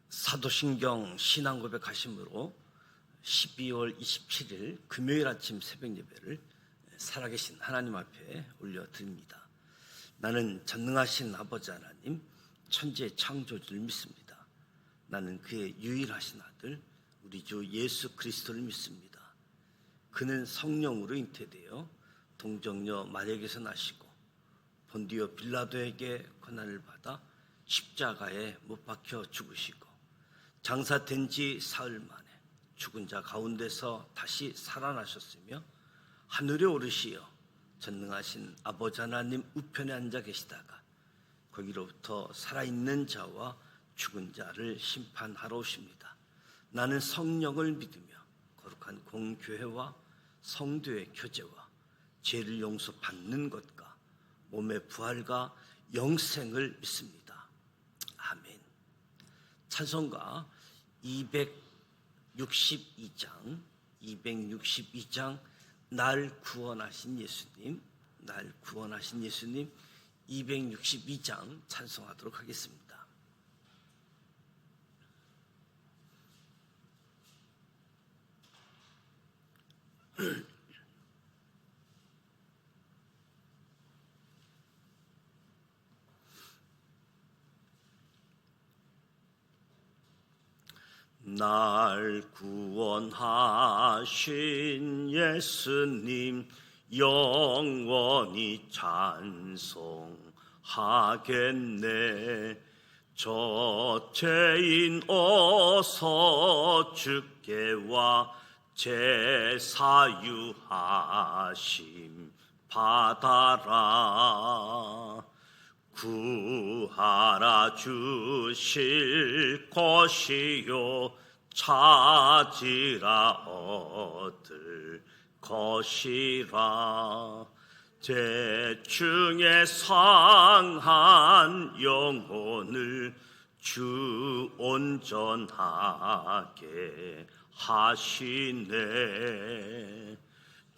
사도신경 신앙고백 하심으로 12월 27일 금요일 아침 새벽 예배를 살아계신 하나님 앞에 올려드립니다. 나는 전능하신 아버지 하나님, 천지의 창조주를 믿습니다. 나는 그의 유일하신 아들 우리 주 예수 그리스도를 믿습니다. 그는 성령으로 잉태되어 동정녀 마리아에게서 나시고 본디오 빌라도에게 고난을 받아 십자가에 못 박혀 죽으시고 장사된 지 사흘 만에 죽은 자 가운데서 다시 살아나셨으며 하늘에 오르시어 전능하신 아버지 하나님 우편에 앉아 계시다가 거기로부터 살아있는 자와 죽은 자를 심판하러 오십니다. 나는 성령을 믿으며 거룩한 공교회와 성도의 교제와 죄를 용서받는 것과 몸의 부활과 영생을 믿습니다. 아멘. 찬송가 262장 날 구원하신 예수님, 날 구원하신 예수님 262장 찬송하도록 하겠습니다. 날 구원하신 예수님 영원히 찬송하겠네. 저 죄인 어서 주께 와 제사유하심 받아라. 구하라 주실 것이요 찾으라 얻을 것이라. 대충에 상한 영혼을 주 온전하게 하시네.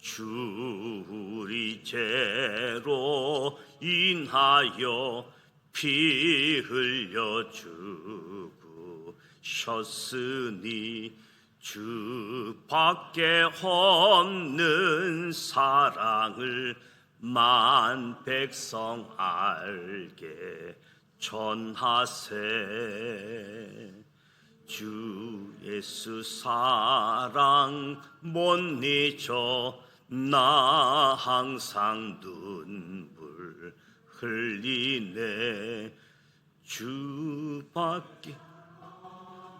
주 우리 죄로 인하여 피 흘려 죽으셨으니 주밖에 없는 사랑을 만 백성 알게 전하세. 주 예수 사랑 못 잊어 나 항상 눈물 흘리네. 주밖에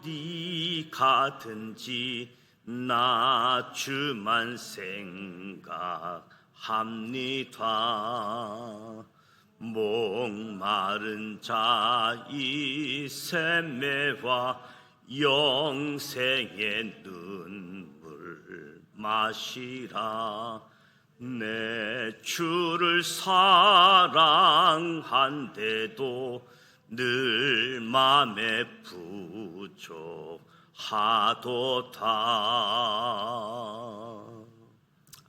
어디 가든지 나 주만 생각합니다. 목마른 자의 샘매와 영생의 눈물 마시라. 내 주를 사랑한데도 늘 맘에 부족하도다.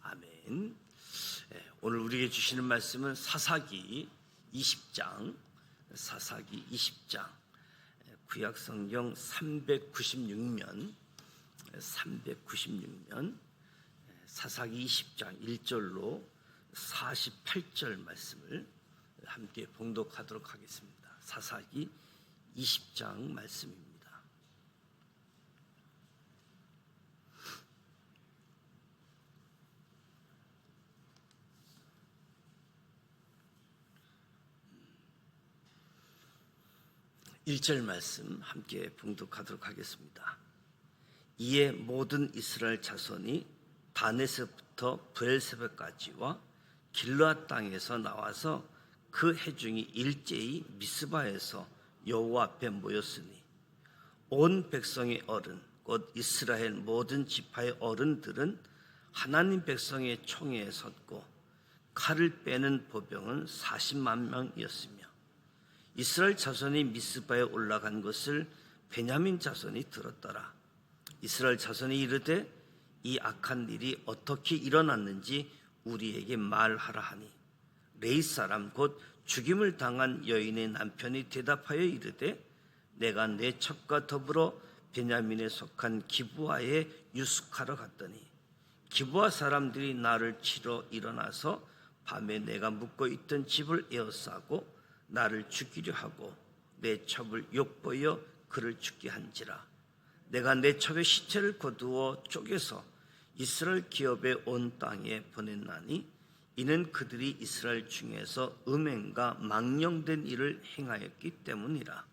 아멘. 오늘 우리에게 주시는 말씀은 사사기 20장, 구약성경 396면 사사기 20장 1절로 48절 말씀을 함께 봉독하도록 하겠습니다. 사사기 20장 말씀입니다. 일 절 말씀 함께 봉독하도록 하겠습니다. 이에 모든 이스라엘 자손이 다넷에서부터 브엘세바까지와 길르앗 땅에서 나와서 그 해중이 일제히 미스바에서 여호와 앞에 모였으니 온 백성의 어른 곧 이스라엘 모든 지파의 어른들은 하나님 백성의 총회에 섰고 칼을 빼는 보병은 40만 명이었으며 이스라엘 자손이 미스바에 올라간 것을 베냐민 자손이 들었더라. 이스라엘 자손이 이르되 이 악한 일이 어떻게 일어났는지 우리에게 말하라 하니 레이 사람 곧 죽임을 당한 여인의 남편이 대답하여 이르되 내가 내 첩과 더불어 베냐민에 속한 기브아에 유숙하러 갔더니 기브아 사람들이 나를 치러 일어나서 밤에 내가 묵고 있던 집을 에워싸고 나를 죽이려 하고 내 첩을 욕보여 그를 죽게 한지라. 내가 내 첩의 시체를 거두어 쪼개서 이스라엘 기업의 온 땅에 보냈나니 이는 그들이 이스라엘 중에서 음행과 망령된 일을 행하였기 때문이라.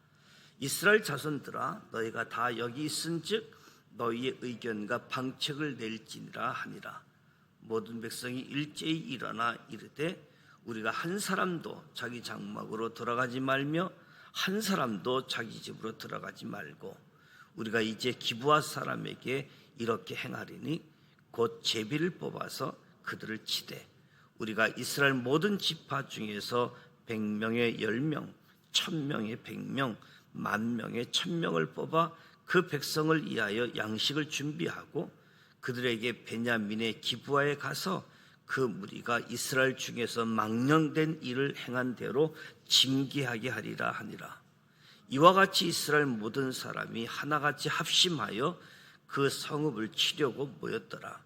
이스라엘 자손들아, 너희가 다 여기 있은즉 너희의 의견과 방책을 낼지니라 하니라. 모든 백성이 일제히 일어나 이르되 우리가 한 사람도 자기 장막으로 돌아가지 말며 한 사람도 자기 집으로 들어가지 말고 우리가 이제 기브아 사람에게 이렇게 행하리니 곧 제비를 뽑아서 그들을 치되 우리가 이스라엘 모든 지파 중에서 100명에 10명, 1000명에 100명, 10,000명에 1000명을 뽑아 그 백성을 위하여 양식을 준비하고 그들에게 베냐민의 기브아에 가서 그 무리가 이스라엘 중에서 망령된 일을 행한 대로 징계하게 하리라 하니라. 이와 같이 이스라엘 모든 사람이 하나같이 합심하여 그 성읍을 치려고 모였더라.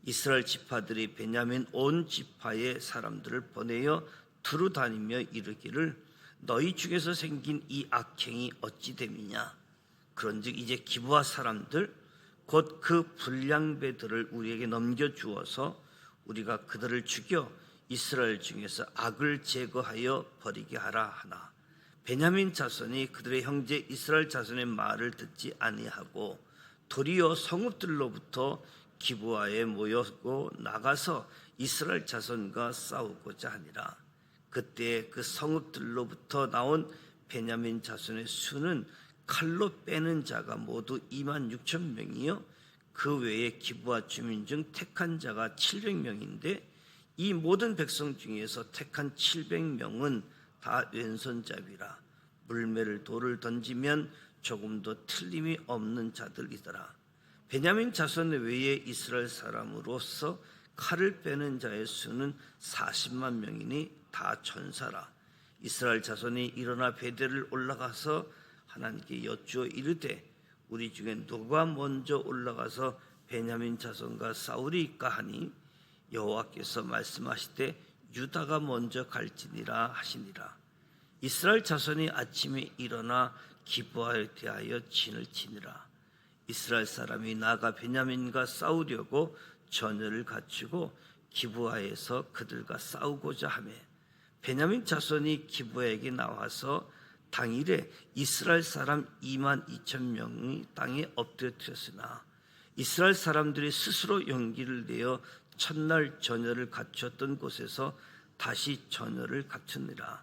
이스라엘 지파들이 베냐민 온 지파의 사람들을 보내어 두루 다니며 이르기를 너희 중에서 생긴 이 악행이 어찌 됨이냐. 그런즉 이제 기브아 사람들 곧 그 불량배들을 우리에게 넘겨주어서 우리가 그들을 죽여 이스라엘 중에서 악을 제거하여 버리게 하라 하나 베냐민 자손이 그들의 형제 이스라엘 자손의 말을 듣지 아니하고 도리어 성읍들로부터 기브아에 모여고 나가서 이스라엘 자손과 싸우고자 하니라. 그때 그 성읍들로부터 나온 베냐민 자손의 수는 칼로 빼는 자가 모두 26,000명이요 그 외에 기브아 주민 중 택한 자가 700명인데 이 모든 백성 중에서 택한 700명은 다 왼손잡이라. 물매를 돌을 던지면 조금도 틀림이 없는 자들이더라. 베냐민 자손 외에 이스라엘 사람으로서 칼을 빼는 자의 수는 40만 명이니 다 천사라. 이스라엘 자손이 일어나 베델을 올라가서 하나님께 여쭈어 이르되 우리 중에 누가 먼저 올라가서 베냐민 자손과 싸우리까 하니 여호와께서 말씀하시되 유다가 먼저 갈지니라 하시니라. 이스라엘 자손이 아침에 일어나 기브아에 대하여 진을 치니라. 이스라엘 사람이 나가 베냐민과 싸우려고 전열을 갖추고 기브아에서 그들과 싸우고자 하며 베냐민 자손이 기브아에게 나와서 당일에 이스라엘 사람 22,000명이 땅에 엎드렸으나 이스라엘 사람들이 스스로 용기를 내어 첫날 전열을 갖추었던 곳에서 다시 전열을 갖추니라.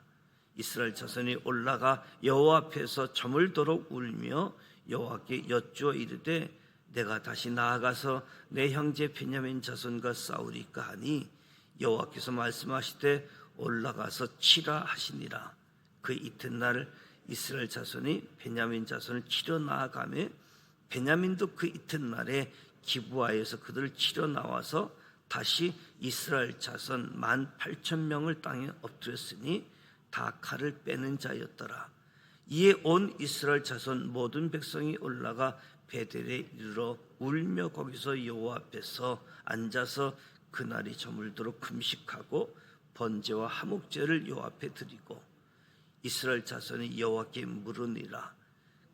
이스라엘 자손이 올라가 여호와 앞에서 저물도록 울며 여호와께 여쭈어 이르되 내가 다시 나아가서 내 형제 베냐민 자손과 싸우리까 하니 여호와께서 말씀하시되 올라가서 치라 하시니라. 그 이튿날 이스라엘 자손이 베냐민 자손을 치러 나아가며 베냐민도 그 이튿날에 기브아에서 그들을 치러 나와서 다시 이스라엘 자손 18,000명을 땅에 엎드렸으니 다 칼을 빼는 자였더라. 이에 온 이스라엘 자손 모든 백성이 올라가 베델에 이르러 울며 거기서 여호와 앞에서 앉아서 그날이 저물도록 금식하고 번제와 화목제를 여호와 앞에 드리고 이스라엘 자손이 여호와께 물으니라.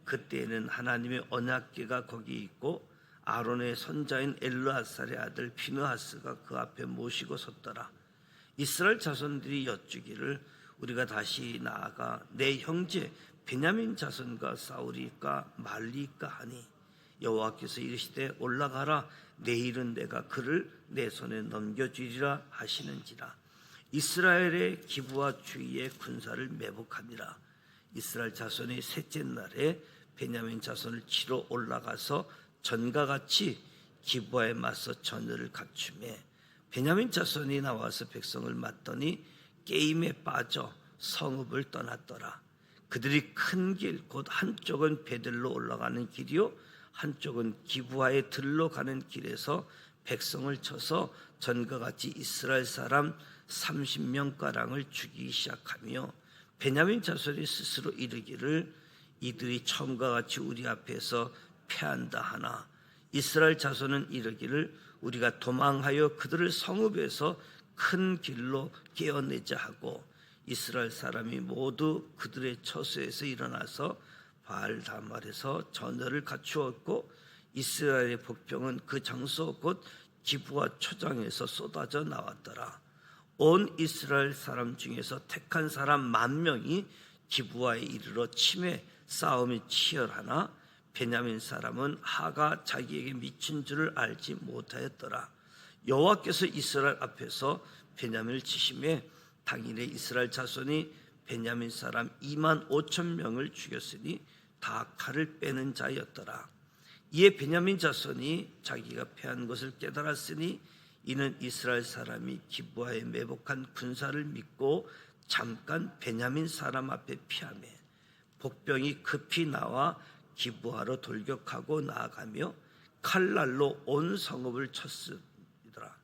그때에는 하나님의 언약궤가 거기 있고 아론의 손자인 엘르아살의 아들 피느하스가 그 앞에 모시고 섰더라. 이스라엘 자손들이 여쭈기를 우리가 다시 나아가 내 형제 베냐민 자손과 싸우리까 말리까 하니 여호와께서 이르시되 올라가라. 내일은 내가 그를 내 손에 넘겨주리라 하시는지라. 이스라엘의 기브아 주위의 군사를 매복하니라. 이스라엘 자손이 셋째 날에 베냐민 자손을 치러 올라가서 전과 같이 기브아에 맞서 전열을 갖추매 베냐민 자손이 나와서 백성을 맞더니 게임에 빠져 성읍을 떠났더라. 그들이 큰 길 곧 한쪽은 베델로 올라가는 길이요 한쪽은 기브아에 들러 가는 길에서 백성을 쳐서 전과 같이 이스라엘 사람 30명가량을 죽이기 시작하며 베냐민 자손이 스스로 이르기를 이들이 처음과 같이 우리 앞에서 패한다 하나 이스라엘 자손은 이르기를 우리가 도망하여 그들을 성읍에서 큰 길로 깨어내자 하고 이스라엘 사람이 모두 그들의 처소에서 일어나서 바알다말에서 전열을 갖추었고 이스라엘의 복병은 그 장소 곧 기브와 초장에서 쏟아져 나왔더라. 온 이스라엘 사람 중에서 택한 사람 10,000명이 기브와에 이르러 치매 싸움이 치열하나 베냐민 사람은 하가 자기에게 미친 줄을 알지 못하였더라. 여호와께서 이스라엘 앞에서 베냐민을 치심에 당일에 이스라엘 자손이 베냐민 사람 25,000명을 죽였으니 다 칼을 빼는 자였더라. 이에 베냐민 자손이 자기가 패한 것을 깨달았으니 이는 이스라엘 사람이 기브아에 매복한 군사를 믿고 잠깐 베냐민 사람 앞에 피하매 복병이 급히 나와 기브아로 돌격하고 나아가며 칼날로 온 성읍을 쳤으리더라.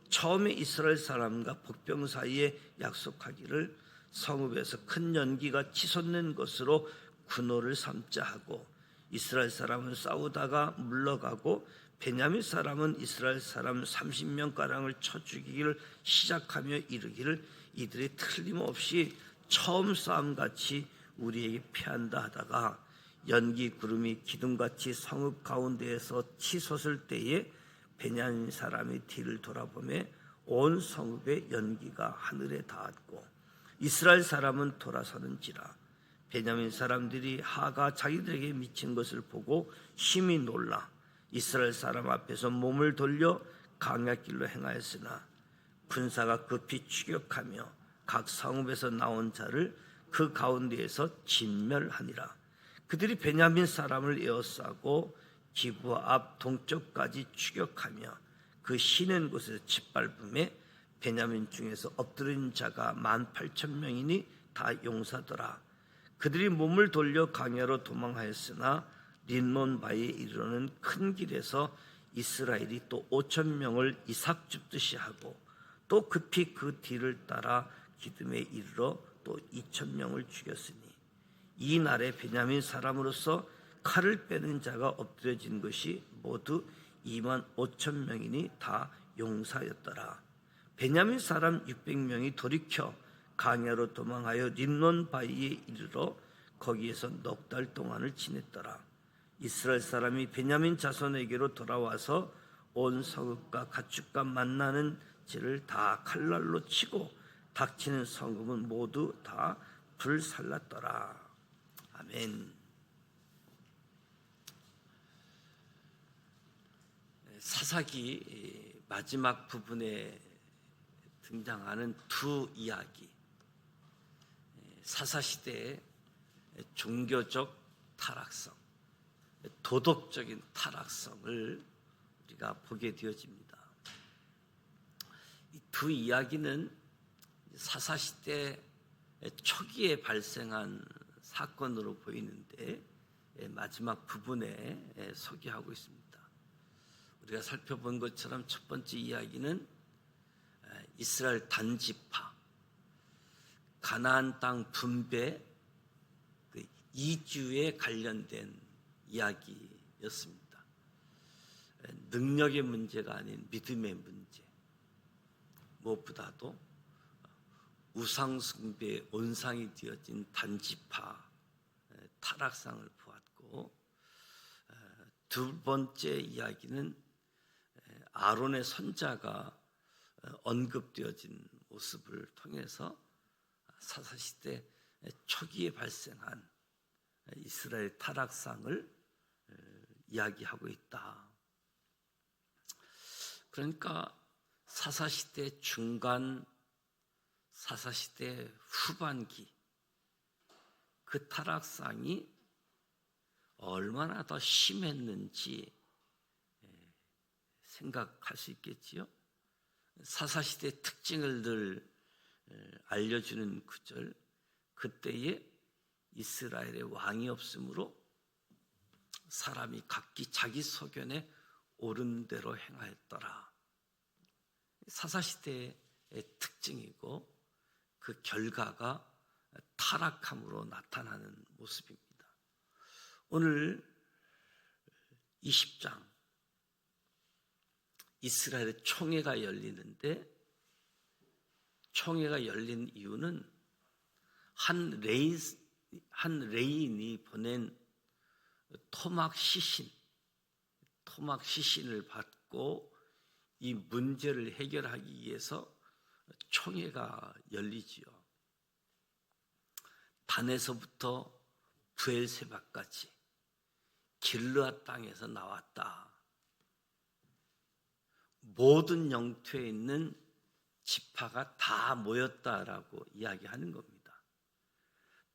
처음에 이스라엘 사람과 복병 사이에 약속하기를 성읍에서 큰 연기가 치솟는 것으로 군호를 삼자 하고 이스라엘 사람은 싸우다가 물러가고 베냐민 사람은 이스라엘 사람 30명가량을 쳐 죽이기를 시작하며 이르기를 이들이 틀림없이 처음 싸움같이 우리에게 피한다 하다가 연기 구름이 기둥같이 성읍 가운데에서 치솟을 때에 베냐민 사람이 뒤를 돌아보매 온 성읍의 연기가 하늘에 닿았고 이스라엘 사람은 돌아서는지라. 베냐민 사람들이 하가 자기들에게 미친 것을 보고 심히 놀라 이스라엘 사람 앞에서 몸을 돌려 강야길로 행하였으나 군사가 급히 추격하며 각 성읍에서 나온 자를 그 가운데에서 진멸하니라. 그들이 베냐민 사람을 에워싸고 기브아 앞 동쪽까지 추격하며 그 쉬는 곳에서 짓밟음에 베냐민 중에서 엎드린 자가 18,000명이니 다 용사더라. 그들이 몸을 돌려 강야로 도망하였으나 린몬바에 이르러는 큰 길에서 이스라엘이 또 5,000명을 이삭 줍듯이 하고 또 급히 그 뒤를 따라 기듬에 이르러 또 2,000명을 죽였으니 이 날에 베냐민 사람으로서 칼을 빼는 자가 엎드려진 것이 모두 25,000명이니 다 용사였더라. 베냐민 사람 600명이 돌이켜 강야로 도망하여 림논바이에 이르러 거기에서 넉 달 동안을 지냈더라. 이스라엘 사람이 베냐민 자손에게로 돌아와서 온 성읍과 가축과 만나는 지를 다 칼날로 치고 닥치는 성읍은 모두 다 불살랐더라. 아멘. 사사기 마지막 부분에 등장하는 두 이야기, 사사시대의 종교적 타락성, 도덕적인 타락성을 우리가 보게 되어집니다. 이 두 이야기는 사사시대 초기에 발생한 사건으로 보이는데 마지막 부분에 소개하고 있습니다. 우리가 살펴본 것처럼 첫 번째 이야기는 이스라엘 단지파, 가나안 땅 분배, 그 이주에 관련된 이야기였습니다. 능력의 문제가 아닌 믿음의 문제, 무엇보다도 우상 숭배의 온상이 되어진 단지파 타락상을 보았고, 두 번째 이야기는 아론의 손자가 언급되어진 모습을 통해서 사사시대 초기에 발생한 이스라엘 타락상을 이야기하고 있다. 그러니까 사사시대 중간, 사사시대 후반기 그 타락상이 얼마나 더 심했는지 생각할 수 있겠지요. 사사시대의 특징을 늘 알려주는 구절, 그때에 이스라엘의 왕이 없으므로 사람이 각기 자기 소견에 옳은 대로 행하였더라. 사사시대의 특징이고 그 결과가 타락함으로 나타나는 모습입니다. 오늘 20장 이스라엘의 총회가 열리는데, 총회가 열린 이유는 한 레인이 보낸 토막 시신을 받고 이 문제를 해결하기 위해서 총회가 열리지요. 단에서부터 브엘세바까지 길르앗 땅에서 나왔다. 모든 영토에 있는 지파가 다 모였다라고 이야기하는 겁니다.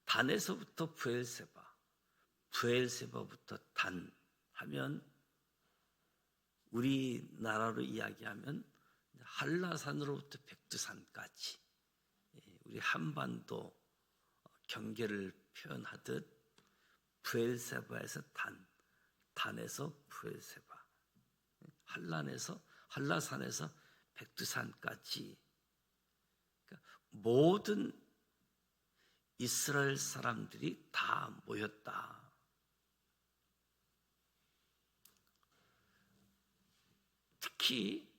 단에서부터 브엘세바, 브엘세바부터 단 하면 우리나라로 이야기하면 한라산으로부터 백두산까지, 우리 한반도 경계를 표현하듯 브엘세바에서 단에서 브엘세바, 한라산에서 백두산까지, 그러니까 모든 이스라엘 사람들이 다 모였다. 특히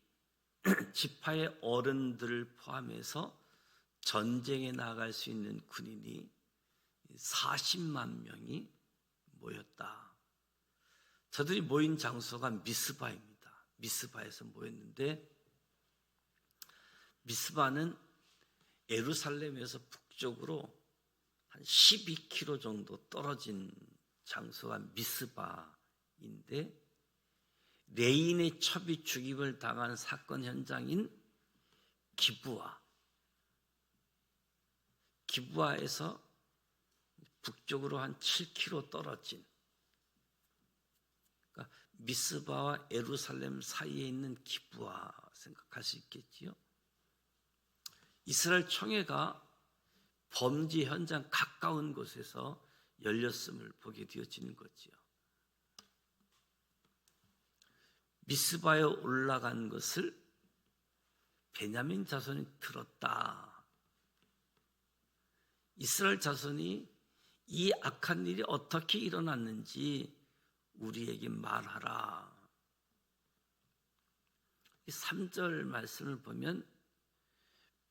지파의 어른들을 포함해서 전쟁에 나갈 수 있는 군인이 40만 명이 모였다. 저들이 모인 장소가 미스바입니다. 미스바에서 모였는데, 미스바는 예루살렘에서 북쪽으로 한 12km 정도 떨어진 장소가 미스바인데, 레인의 첩이 죽임을 당한 사건 현장인 기브아에서 북쪽으로 한 7km 떨어진, 그러니까 미스바와 예루살렘 사이에 있는 기브아 생각할 수 있겠지요. 이스라엘 총회가 범죄 현장 가까운 곳에서 열렸음을 보게 되어지는 거지요. 미스바에 올라간 것을 베냐민 자손이 들었다. 이스라엘 자손이 이 악한 일이 어떻게 일어났는지 우리에게 말하라. 3절 말씀을 보면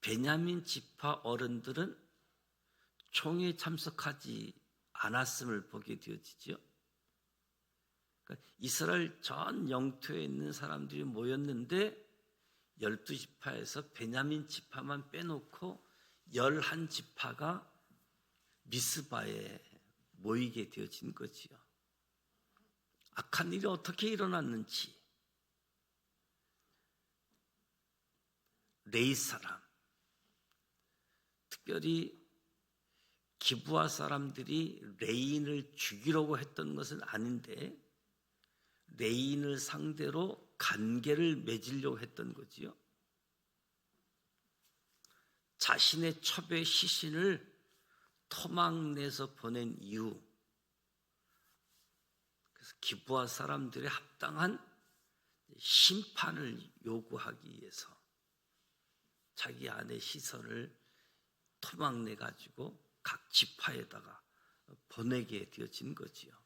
베냐민 지파 어른들은 총회에 참석하지 않았음을 보게 되어지죠. 그러니까 이스라엘 전 영토에 있는 사람들이 모였는데 12지파에서 베냐민 지파만 빼놓고 11지파가 미스바에 모이게 되어진 거지요. 악한 일이 어떻게 일어났는지, 레이 사람, 특별히 기브아 사람들이 레인을 죽이려고 했던 것은 아닌데 레인을 상대로 관계를 맺으려고 했던 거지요. 자신의 첩의 시신을 토막내서 보낸 이유, 그래서 기브아 사람들의 합당한 심판을 요구하기 위해서 자기 아내 시선을 토막내 가지고 각 지파에다가 보내게 되어진 거지요.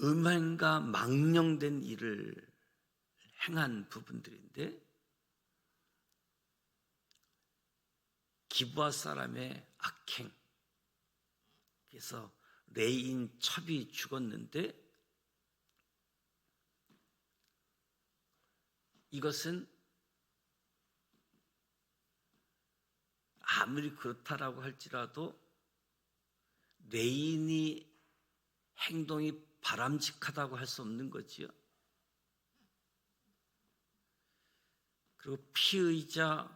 음행과 망령된 일을 행한 부분들인데, 기브아 사람의 악행, 그래서 레인 첩이 죽었는데, 이것은 아무리 그렇다라고 할지라도 레인이 행동이 바람직하다고 할 수 없는 거지요. 그리고 피의자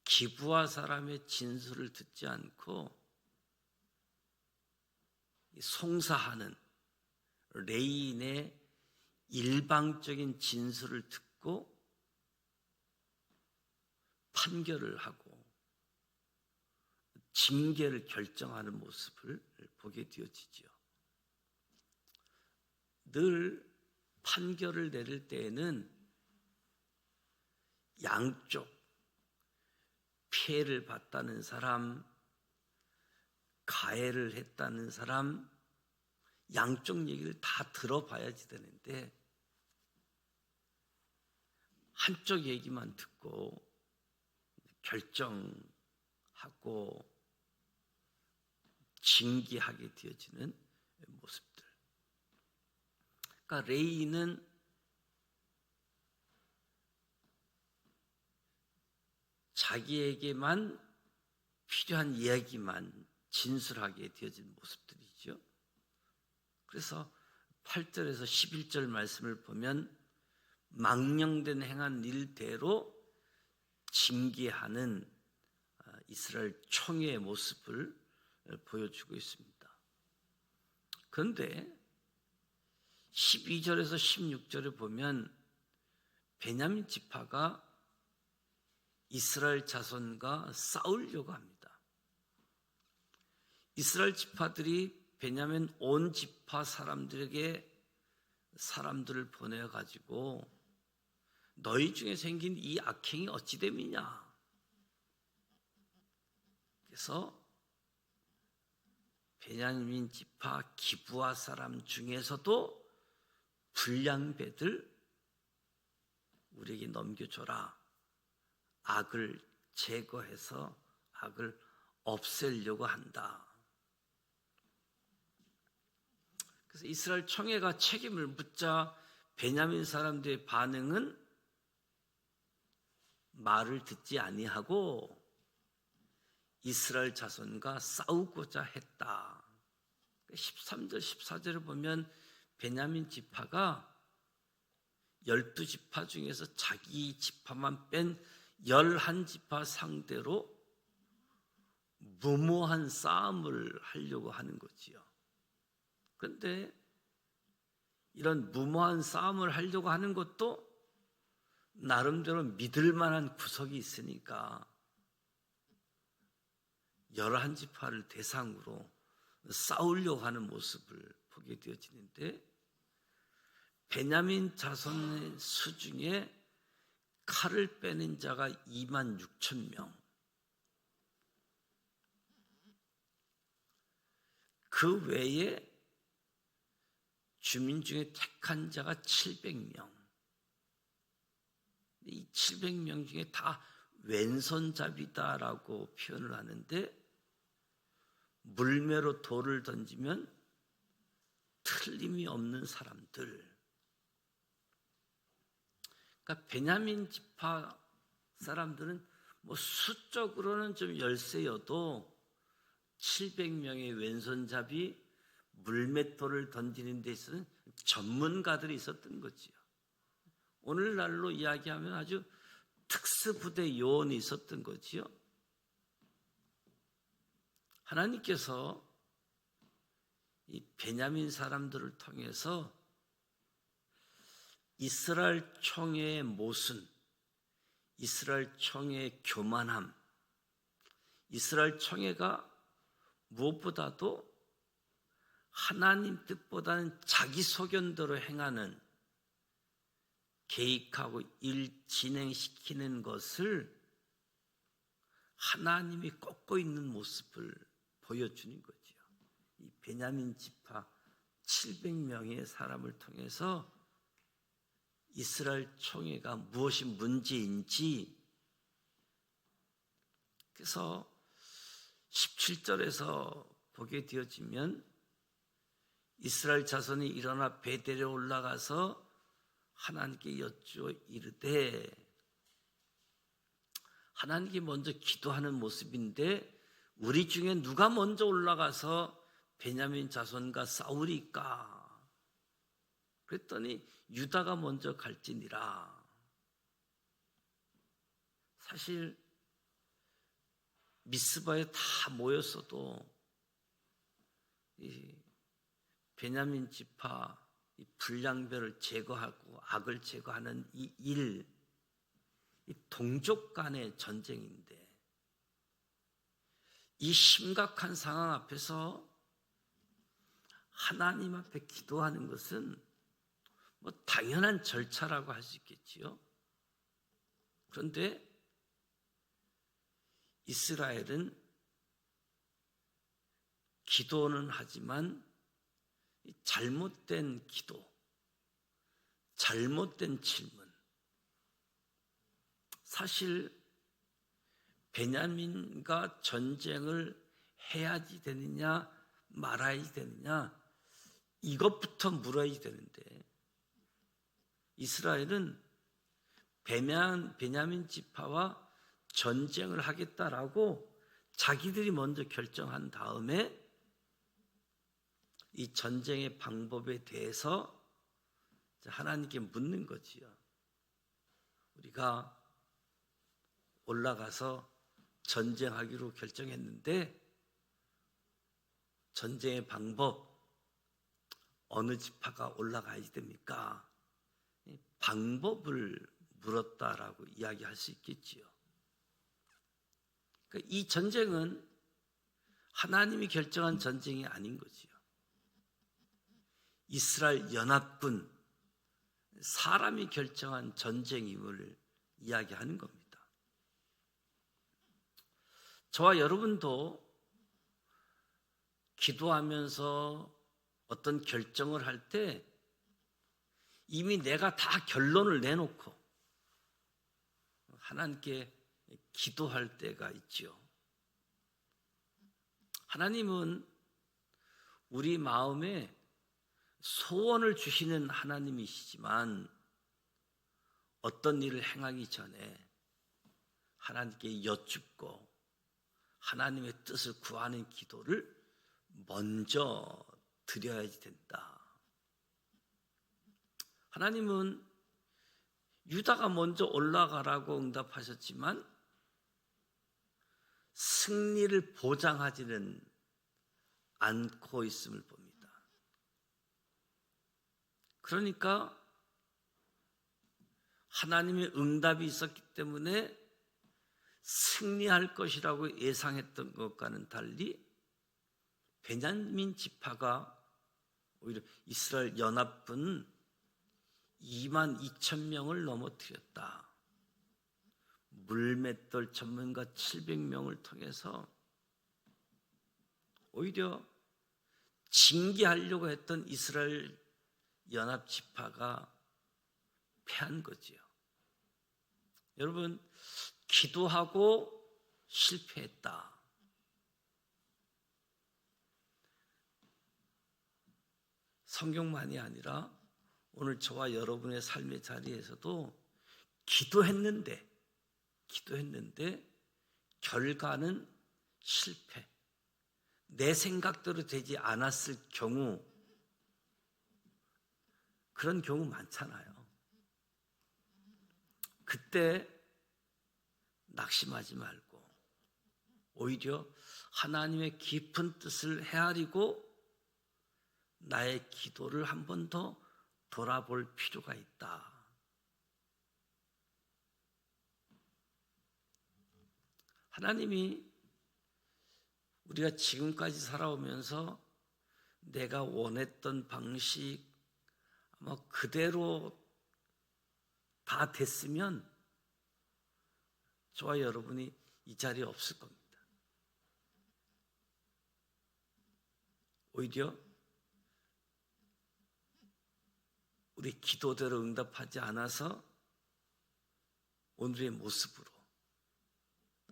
기브아 사람의 진술을 듣지 않고 송사하는 레인의 일방적인 진술을 듣고 판결을 하고 징계를 결정하는 모습을 보게 되어지죠. 늘 판결을 내릴 때에는 양쪽, 피해를 봤다는 사람, 가해를 했다는 사람, 양쪽 얘기를 다 들어봐야지 되는데 한쪽 얘기만 듣고 결정하고 징계하게 되어지는 모습들. 그러니까 레이는 자기에게만 필요한 이야기만 진술하게 되어진 모습들이죠. 그래서 8절에서 11절 말씀을 보면 망령된 행한 일대로 징계하는 이스라엘 총회의 모습을 보여주고 있습니다. 그런데 12절에서 16절에 보면 베냐민 지파가 이스라엘 자손과 싸우려고 합니다. 이스라엘 지파들이 베냐민 온 지파 사람들에게 사람들을 보내가지고 너희 중에 생긴 이 악행이 어찌 됨이냐. 그래서 베냐민 지파 기브아 사람 중에서도 불량배들 우리에게 넘겨줘라. 악을 제거해서 악을 없애려고 한다. 그래서 이스라엘 총회가 책임을 묻자 베냐민 사람들의 반응은 말을 듣지 아니하고 이스라엘 자손과 싸우고자 했다. 13절 14절을 보면 베냐민 지파가 12지파 중에서 자기 지파만 뺀 11지파 상대로 무모한 싸움을 하려고 하는 거지요. 그런데 이런 무모한 싸움을 하려고 하는 것도 나름대로 믿을 만한 구석이 있으니까 11지파를 대상으로 싸우려고 하는 모습을 보게 되어지는데 베냐민 자손의 수 중에 칼을 빼는 자가 26,000명, 그 외에 주민 중에 택한 자가 700명, 이 700명 중에 다 왼손잡이다라고 표현을 하는데 물매로 돌을 던지면 틀림이 없는 사람들. 그러니까 베냐민 지파 사람들은 뭐 수적으로는 좀 열세여도 700명의 왼손잡이 물맷돌을 던지는 데 있어서는 전문가들이 있었던 거지요. 오늘날로 이야기하면 아주 특수부대 요원이 있었던 거지요. 하나님께서 이 베냐민 사람들을 통해서 이스라엘 총회의 모순, 이스라엘 총회의 교만함, 이스라엘 총회가 무엇보다도 하나님 뜻보다는 자기 소견대로 행하는, 계획하고 일 진행시키는 것을 하나님이 꺾고 있는 모습을 보여주는 거죠. 이 베냐민 지파 700명의 사람을 통해서 이스라엘 총회가 무엇이 문제인지, 그래서 17절에서 보게 되어지면 이스라엘 자손이 일어나 베델에 올라가서 하나님께 여쭈어 이르되, 하나님께 먼저 기도하는 모습인데 우리 중에 누가 먼저 올라가서 베냐민 자손과 싸우리까? 그랬더니 유다가 먼저 갈지니라. 사실 미스바에 다 모였어도 이 베냐민 지파 이 불량배를 제거하고 악을 제거하는 이 일, 이 동족 간의 전쟁인데 이 심각한 상황 앞에서 하나님 앞에 기도하는 것은 뭐 당연한 절차라고 할 수 있겠지요. 그런데 이스라엘은 기도는 하지만 잘못된 기도, 잘못된 질문. 사실 베냐민과 전쟁을 해야지 되느냐 말아야지 되느냐 이것부터 물어야 되는데, 이스라엘은 베냐민 지파와 전쟁을 하겠다라고 자기들이 먼저 결정한 다음에 이 전쟁의 방법에 대해서 하나님께 묻는 거지요. 우리가 올라가서 전쟁하기로 결정했는데 전쟁의 방법 어느 지파가 올라가야 됩니까? 방법을 물었다라고 이야기할 수 있겠지요. 그러니까 이 전쟁은 하나님이 결정한 전쟁이 아닌 거지요. 이스라엘 연합군, 사람이 결정한 전쟁임을 이야기하는 겁니다. 저와 여러분도 기도하면서 어떤 결정을 할 때 이미 내가 다 결론을 내놓고 하나님께 기도할 때가 있지요. 하나님은 우리 마음에 소원을 주시는 하나님이시지만 어떤 일을 행하기 전에 하나님께 여쭙고 하나님의 뜻을 구하는 기도를 먼저 드려야지 된다. 하나님은 유다가 먼저 올라가라고 응답하셨지만 승리를 보장하지는 않고 있음을 봅니다. 그러니까 하나님의 응답이 있었기 때문에 승리할 것이라고 예상했던 것과는 달리 베냐민 지파가 오히려 이스라엘 연합군 22,000명을 넘어뜨렸다. 물맷돌 전문가 700명을 통해서 오히려 징계하려고 했던 이스라엘 연합 지파가 패한 거지요. 여러분, 기도하고 실패했다. 성경만이 아니라 오늘 저와 여러분의 삶의 자리에서도 기도했는데 결과는 실패. 내 생각대로 되지 않았을 경우, 그런 경우 많잖아요. 그때 낙심하지 말고 오히려 하나님의 깊은 뜻을 헤아리고 나의 기도를 한 번 더 돌아볼 필요가 있다. 하나님이 우리가 지금까지 살아오면서 내가 원했던 방식 아마 그대로 다 됐으면 저와 여러분이 이 자리에 없을 겁니다. 오히려 우리 기도대로 응답하지 않아서 오늘의 모습으로,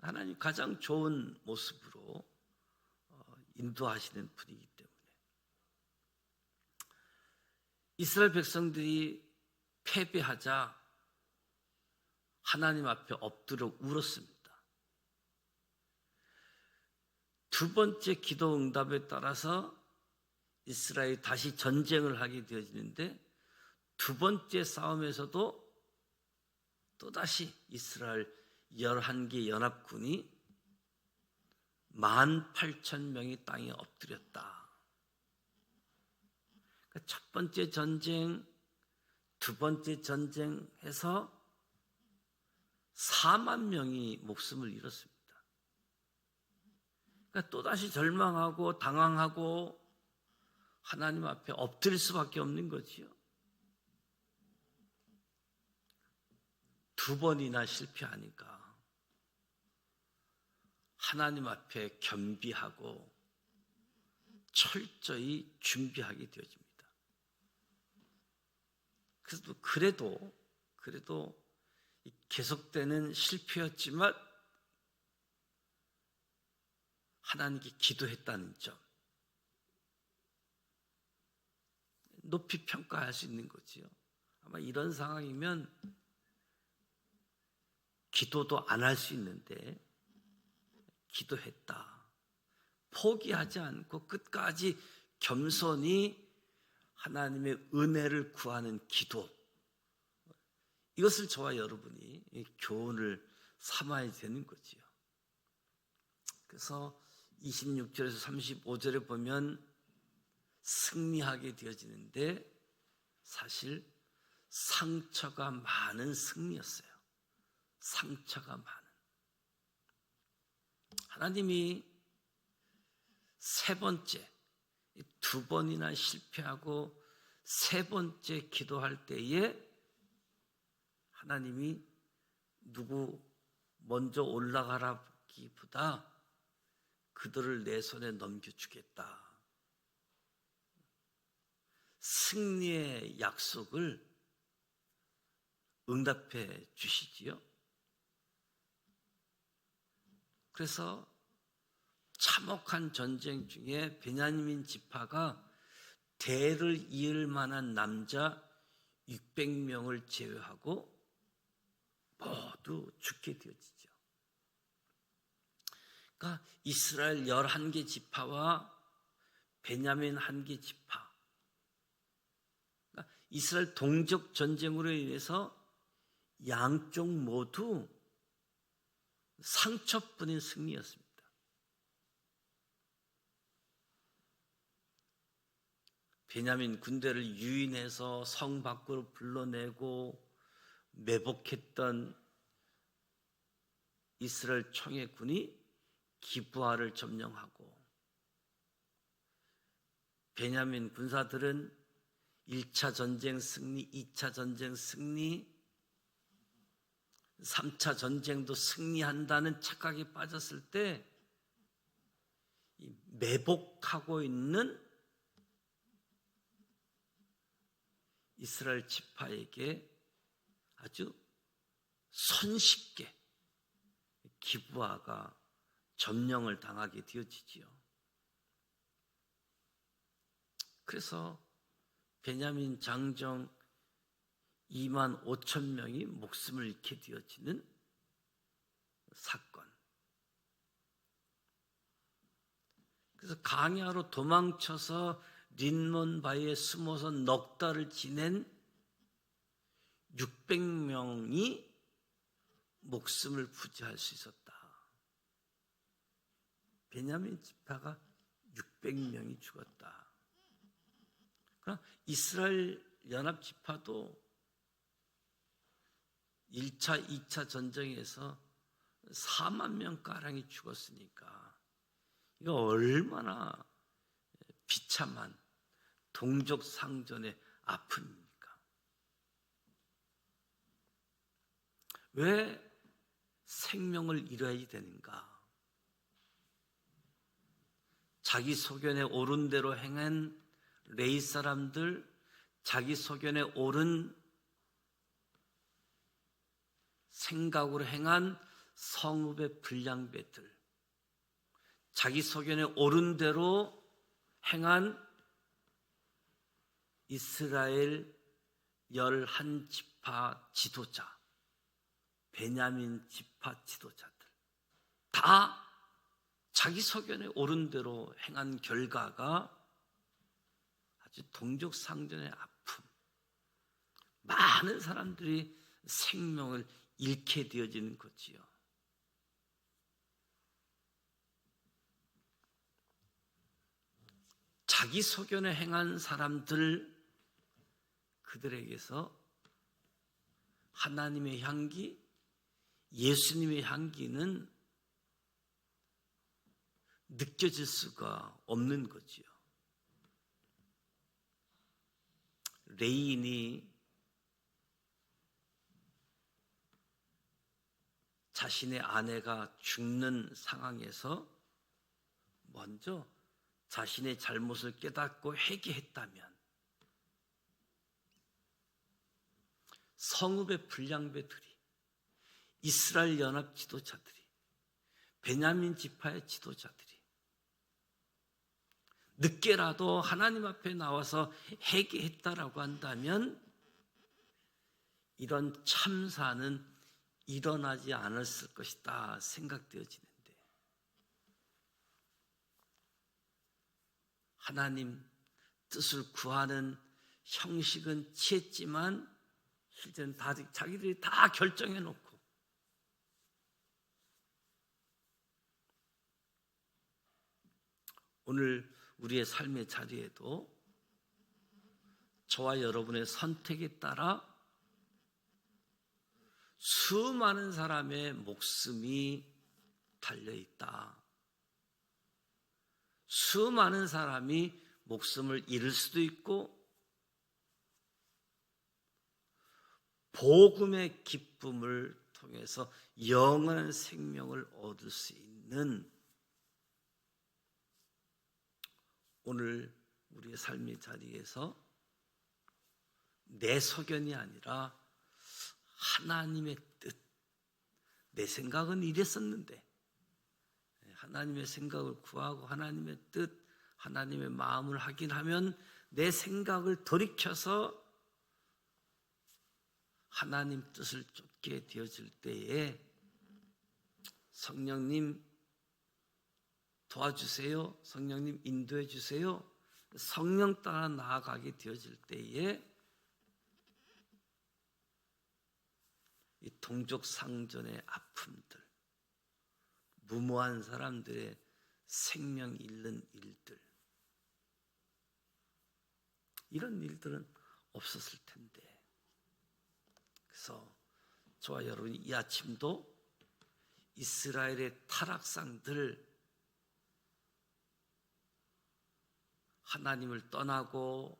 하나님 가장 좋은 모습으로 인도하시는 분이기 때문에 이스라엘 백성들이 패배하자 하나님 앞에 엎드려 울었습니다. 두 번째 기도 응답에 따라서 이스라엘이 다시 전쟁을 하게 되어지는데 두 번째 싸움에서도 또다시 이스라엘 11개 연합군이 18,000명이 땅에 엎드렸다. 그러니까 첫 번째 전쟁, 두 번째 전쟁에서 4만 명이 목숨을 잃었습니다. 그러니까 또다시 절망하고 당황하고 하나님 앞에 엎드릴 수밖에 없는 거지요. 두 번이나 실패하니까 하나님 앞에 겸비하고 철저히 준비하게 되어집니다. 그래도 계속되는 실패였지만 하나님께 기도했다는 점 높이 평가할 수 있는 거지요. 아마 이런 상황이면 기도도 안 할 수 있는데 기도했다. 포기하지 않고 끝까지 겸손히 하나님의 은혜를 구하는 기도. 이것을 저와 여러분이 교훈을 삼아야 되는 거지요. 그래서 26절에서 35절에 보면 승리하게 되어지는데 사실 상처가 많은 승리였어요. 상처가 많은. 하나님이 세 번째, 두 번이나 실패하고 세 번째 기도할 때에 하나님이 누구 먼저 올라가라기보다 그들을 내 손에 넘겨주겠다. 승리의 약속을 응답해 주시지요. 그래서 참혹한 전쟁 중에 베냐민 지파가 대를 이을 만한 남자 600명을 제외하고 모두 죽게 되어지죠. 그러니까 이스라엘 11개 지파와 베냐민 1개 지파, 그러니까 이스라엘 동족 전쟁으로 인해서 양쪽 모두 상처뿐인 승리였습니다. 베냐민 군대를 유인해서 성 밖으로 불러내고 매복했던 이스라엘 청해군이 기브아를 점령하고, 베냐민 군사들은 1차 전쟁 승리, 2차 전쟁 승리, 3차 전쟁도 승리한다는 착각에 빠졌을 때 매복하고 있는 이스라엘 지파에게 아주 손쉽게 기브아가 점령을 당하게 되어지지요. 그래서 베냐민 장정 2만 5천 명이 목숨을 잃게 되어지는 사건. 그래서 강야로 도망쳐서 린몬 바위에 숨어서 넉 달을 지낸 600명이 목숨을 부지할 수 있었다. 베냐민 지파가 600명이 죽었다. 그러나 이스라엘 연합 지파도 1차, 2차 전쟁에서 4만 명가량이 죽었으니까 이거 얼마나 비참한 동족 상전의 아픔입니까? 왜 생명을 잃어야 되는가? 자기 소견에 옳은 대로 행한 레위 사람들, 자기 소견에 옳은 생각으로 행한 성읍의 불량배들, 자기 소견에 옳은 대로 행한 이스라엘 11지파 지도자, 베냐민 지파 지도자들 다 자기 소견에 옳은 대로 행한 결과가 아주 동족상전의 아픔, 많은 사람들이 생명을 잃게 되어지는 거지요. 자기 소견에 행한 사람들, 그들에게서 하나님의 향기, 예수님의 향기는 느껴질 수가 없는 거지요. 레인이 자신의 아내가 죽는 상황에서 먼저 자신의 잘못을 깨닫고 회개했다면 성읍의 불량배들이, 이스라엘 연합 지도자들이, 베냐민 지파의 지도자들이 늦게라도 하나님 앞에 나와서 회개했다라고 한다면 이런 참사는 일어나지 않았을 것이다 생각되어지는데, 하나님 뜻을 구하는 형식은 취했지만 실제는 자기들이 다 결정해놓고 오늘 우리의 삶의 자리에도 저와 여러분의 선택에 따라 수많은 사람의 목숨이 달려있다. 수많은 사람이 목숨을 잃을 수도 있고 복음의 기쁨을 통해서 영원한 생명을 얻을 수 있는 오늘 우리의 삶의 자리에서 내 소견이 아니라 하나님의 뜻, 내 생각은 이랬었는데 하나님의 생각을 구하고 하나님의 뜻, 하나님의 마음을 확인하면 내 생각을 돌이켜서 하나님 뜻을 쫓게 되어질 때에 성령님 도와주세요, 성령님 인도해 주세요, 성령 따라 나아가게 되어질 때에 이 동족상전의 아픔들, 무모한 사람들의 생명 잃는 일들, 이런 일들은 없었을 텐데, 그래서 저와 여러분이 이 아침도 이스라엘의 타락상들, 하나님을 떠나고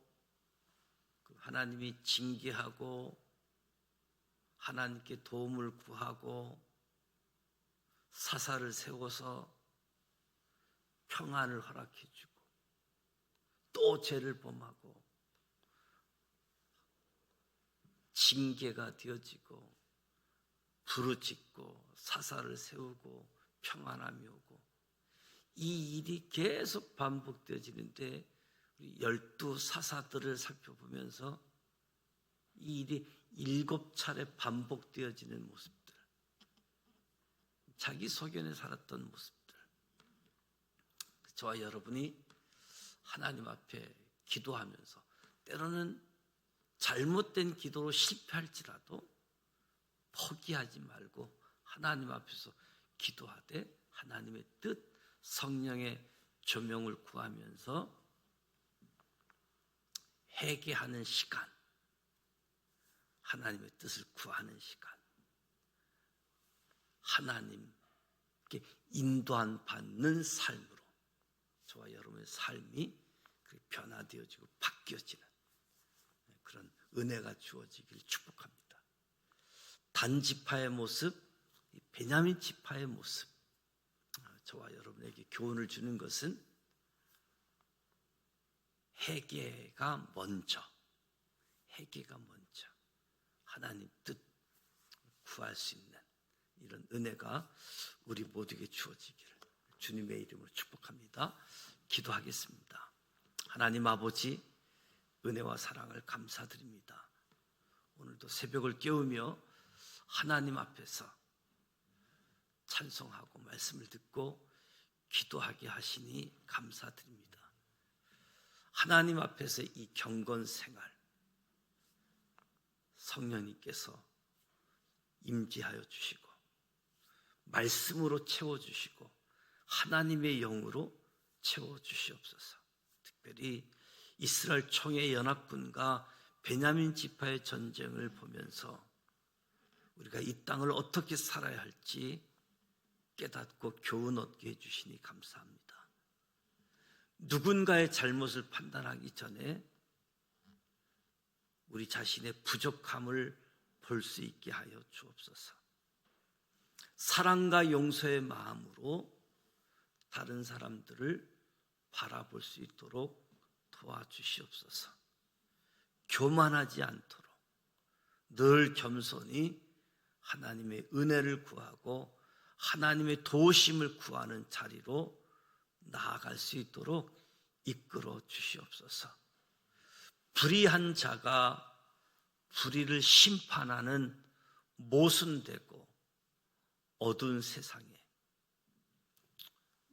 하나님이 징계하고 하나님께 도움을 구하고 사사를 세워서 평안을 허락해 주고 또 죄를 범하고 징계가 되어지고 부르짖고 사사를 세우고 평안함이 오고, 이 일이 계속 반복되어지는데 우리 12사사들을 살펴보면서 이 일이 7차례 반복되어지는 모습들, 자기 소견에 살았던 모습들, 저와 여러분이 하나님 앞에 기도하면서 때로는 잘못된 기도로 실패할지라도 포기하지 말고 하나님 앞에서 기도하되 하나님의 뜻, 성령의 조명을 구하면서 회개하는 시간, 하나님의 뜻을 구하는 시간, 하나님께 인도한 받는 삶으로 저와 여러분의 삶이 변화되어지고 바뀌어지는 그런 은혜가 주어지기를 축복합니다. 단지파의 모습, 베냐민 지파의 모습, 저와 여러분에게 교훈을 주는 것은 회개가 먼저 하나님 뜻 구할 수 있는 이런 은혜가 우리 모두에게 주어지기를 주님의 이름으로 축복합니다. 기도하겠습니다. 하나님 아버지, 은혜와 사랑을 감사드립니다. 오늘도 새벽을 깨우며 하나님 앞에서 찬송하고 말씀을 듣고 기도하게 하시니 감사드립니다. 하나님 앞에서 이 경건 생활 성령님께서 임재하여 주시고 말씀으로 채워주시고 하나님의 영으로 채워주시옵소서. 특별히 이스라엘 총회 연합군과 베냐민 지파의 전쟁을 보면서 우리가 이 땅을 어떻게 살아야 할지 깨닫고 교훈 얻게 해주시니 감사합니다. 누군가의 잘못을 판단하기 전에 우리 자신의 부족함을 볼 수 있게 하여 주옵소서. 사랑과 용서의 마음으로 다른 사람들을 바라볼 수 있도록 도와주시옵소서. 교만하지 않도록 늘 겸손히 하나님의 은혜를 구하고 하나님의 도우심을 구하는 자리로 나아갈 수 있도록 이끌어 주시옵소서. 불의한 자가 불의를 심판하는 모순되고 어두운 세상에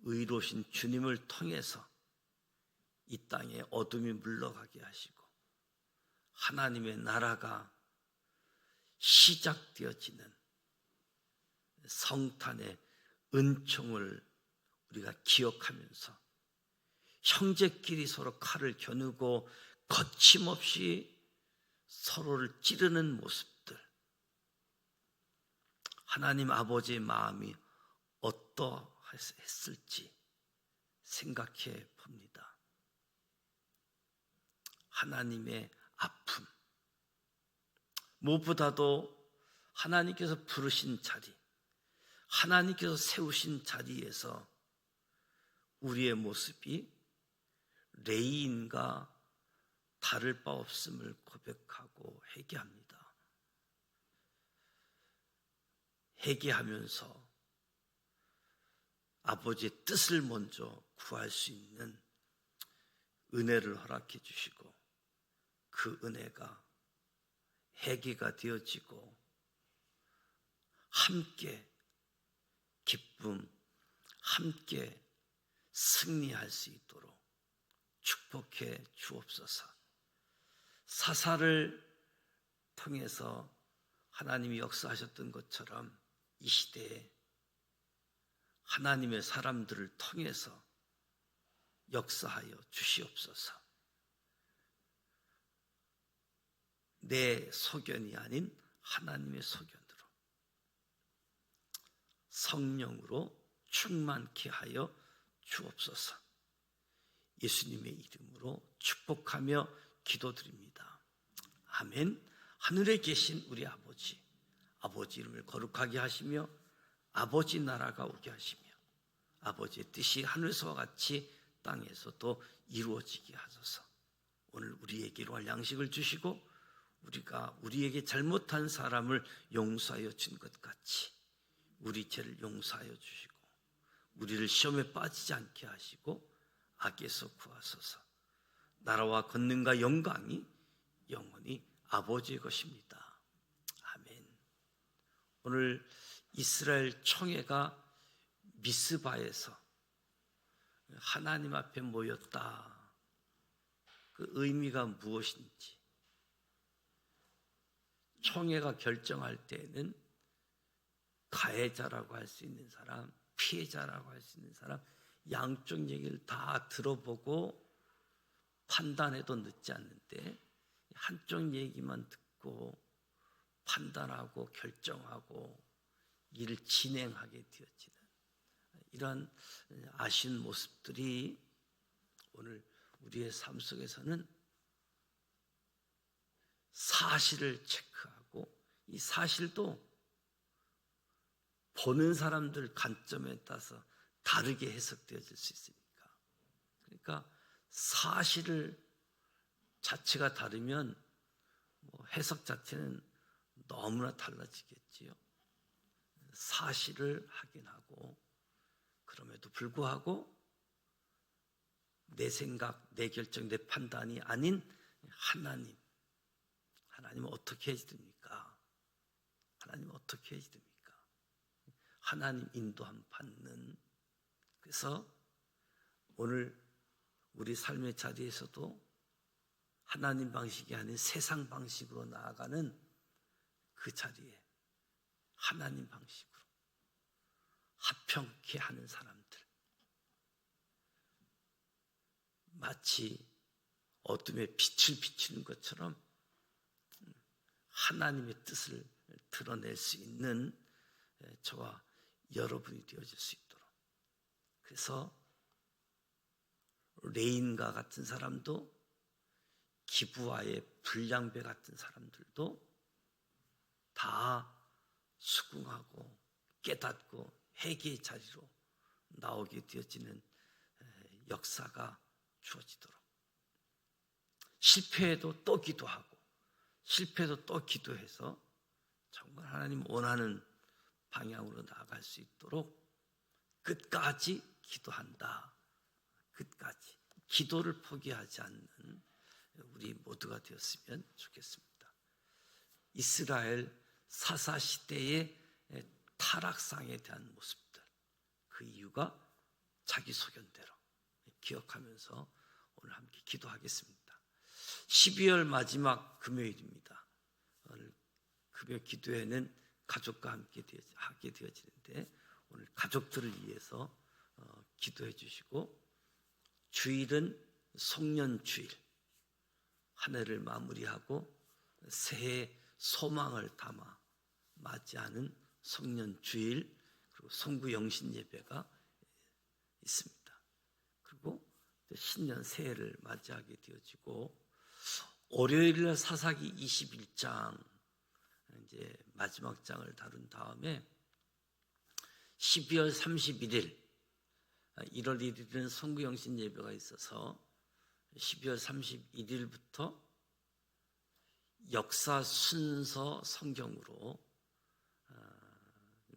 의로우신 주님을 통해서 이 땅에 어둠이 물러가게 하시고 하나님의 나라가 시작되어지는 성탄의 은총을 우리가 기억하면서 형제끼리 서로 칼을 겨누고 거침없이 서로를 찌르는 모습들, 하나님 아버지의 마음이 어떠했을지 생각해 봅니다. 하나님의 아픔, 무엇보다도 하나님께서 부르신 자리, 하나님께서 세우신 자리에서 우리의 모습이 레위인과 다를 바 없음을 고백하고 회개합니다. 회개하면서 아버지의 뜻을 먼저 구할 수 있는 은혜를 허락해 주시고 그 은혜가 회개가 되어지고 함께 기쁨, 함께 승리할 수 있도록 축복해 주옵소서. 사사를 통해서 하나님이 역사하셨던 것처럼 이 시대에 하나님의 사람들을 통해서 역사하여 주시옵소서. 내 소견이 아닌 하나님의 소견으로 성령으로 충만케 하여 주옵소서. 예수님의 이름으로 축복하며 기도드립니다. 아멘. 하늘에 계신 우리 아버지, 아버지 이름을 거룩하게 하시며 아버지 나라가 오게 하시며 아버지의 뜻이 하늘에서와 같이 땅에서도 이루어지게 하소서. 오늘 우리에게 이루할 양식을 주시고 우리가 우리에게 잘못한 사람을 용서하여 준 것 같이 우리 죄를 용서하여 주시고 우리를 시험에 빠지지 않게 하시고 악에서 구하소서. 나라와 권능과 영광이 영원히 아버지의 것입니다. 아멘. 오늘 이스라엘 총회가 미스바에서 하나님 앞에 모였다. 그 의미가 무엇인지 총회가 결정할 때에는 가해자라고 할 수 있는 사람, 피해자라고 할 수 있는 사람 양쪽 얘기를 다 들어보고 판단해도 늦지 않는데 한쪽 얘기만 듣고 판단하고 결정하고 일을 진행하게 되어지는 이런 아쉬운 모습들이 오늘 우리의 삶 속에서는 사실을 체크하고 이 사실도 보는 사람들 관점에 따라서 다르게 해석되어질 수 있으니까. 그러니까 사실을 자체가 다르면 해석 자체는 너무나 달라지겠지요. 사실을 확인하고 그럼에도 불구하고 내 생각, 내 결정, 내 판단이 아닌 하나님은 어떻게 해야 됩니까? 하나님은 어떻게 해야 됩니까? 하나님 인도함 받는. 그래서 오늘 우리 삶의 자리에서도 하나님 방식이 아닌 세상 방식으로 나아가는 그 자리에 하나님 방식으로 합평케 하는 사람들, 마치 어둠에 빛을 비추는 것처럼 하나님의 뜻을 드러낼 수 있는 저와 여러분이 되어질 수 있도록. 그래서 레인과 같은 사람도 기브아의 불량배 같은 사람들도 다 수긍하고 깨닫고 회개의 자리로 나오게 되어지는 역사가 주어지도록, 실패해도 또 기도하고 실패해도 또 기도해서 정말 하나님 원하는 방향으로 나아갈 수 있도록 끝까지 기도한다. 끝까지 기도를 포기하지 않는 우리 모두가 되었으면 좋겠습니다. 이스라엘 사사시대의 타락상에 대한 모습들, 그 이유가 자기 소견대로 기억하면서 오늘 함께 기도하겠습니다. 12월 마지막 금요일입니다. 오늘 금요 기도회는 가족과 함께 하게 되어지는데 오늘 가족들을 위해서 기도해 주시고, 주일은 송년주일, 한 해를 마무리하고 새해 소망을 담아 맞이하는 송년주일, 그리고 송구영신 예배가 있습니다. 그리고 신년 새해를 맞이하게 되어지고, 월요일날 사사기 21장 이제 마지막 장을 다룬 다음에 12월 31일 1월 1일은 송구영신 예배가 있어서 12월 31일부터 역사 순서 성경으로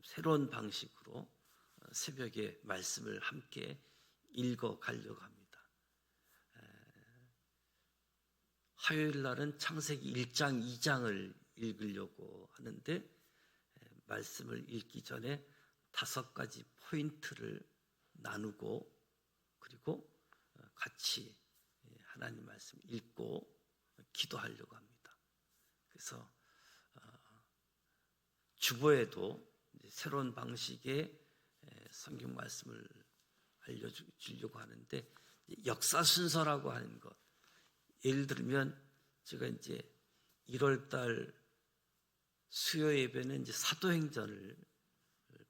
새로운 방식으로 새벽에 말씀을 함께 읽어가려고 합니다. 화요일 날은 창세기 1장, 2장을 읽으려고 하는데 말씀을 읽기 전에 5가지 포인트를 나누고 그리고 같이 하나님 말씀 읽고 기도하려고 합니다. 그래서 주보에도 새로운 방식의 성경 말씀을 알려주려고 하는데, 역사 순서라고 하는 것, 예를 들면 제가 이제 1월달 수요 예배는 이제 사도행전을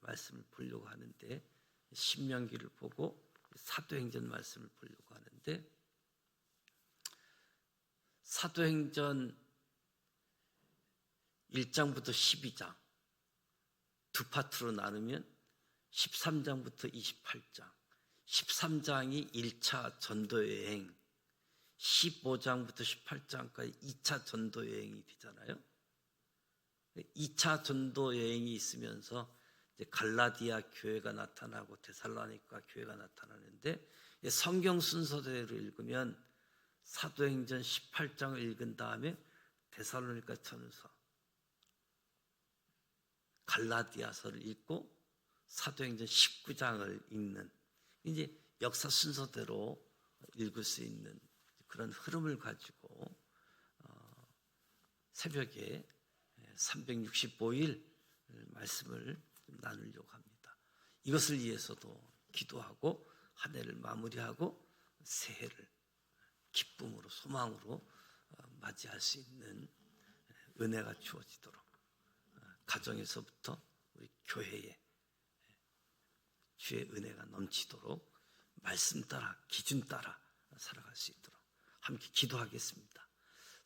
말씀을 보려고 하는데, 신명기를 보고 사도행전 말씀을 보려고 하는데, 사도행전 1장부터 12장 두 파트로 나누면 13장부터 28장, 13장이 1차 전도여행, 15장부터 18장까지 2차 전도여행이 되잖아요. 2차 전도여행이 있으면서 이제 갈라디아 교회가 나타나고 데살로니가 교회가 나타나는데, 성경 순서대로 읽으면 사도행전 18장을 읽은 다음에 데살로니가 전서, 갈라디아서를 읽고 사도행전 19장을 읽는, 이제 역사 순서대로 읽을 수 있는 그런 흐름을 가지고 새벽에 365일 말씀을 나누려고 합니다. 이것을 위해서도 기도하고 한 해를 마무리하고 새해를 기쁨으로 소망으로 맞이할 수 있는 은혜가 주어지도록, 가정에서부터 우리 교회에 주의 은혜가 넘치도록 말씀 따라 기준 따라 살아갈 수 있도록 함께 기도하겠습니다.